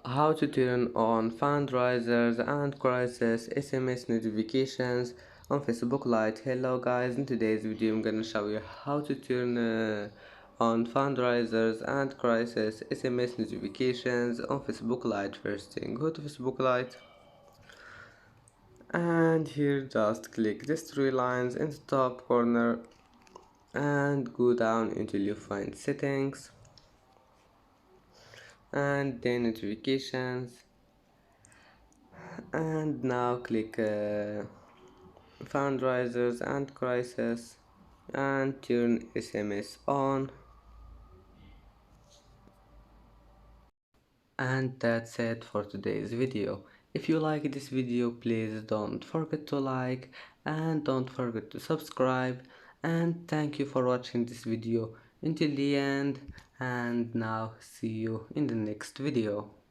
how to turn on fundraisers and crisis SMS notifications on Facebook Lite. Hello guys, in today's video I'm gonna show you how to turn on fundraisers and crisis SMS notifications on Facebook Lite. First thing, go to Facebook Lite, and here just click these three lines in the top corner and go down until you find settings, and then notifications, and now click fundraisers and crisis and turn SMS on. And that's it for today's video. If you like this video, please don't forget to like and don't forget to subscribe, and thank you for watching this video until the end, and now see you in the next video.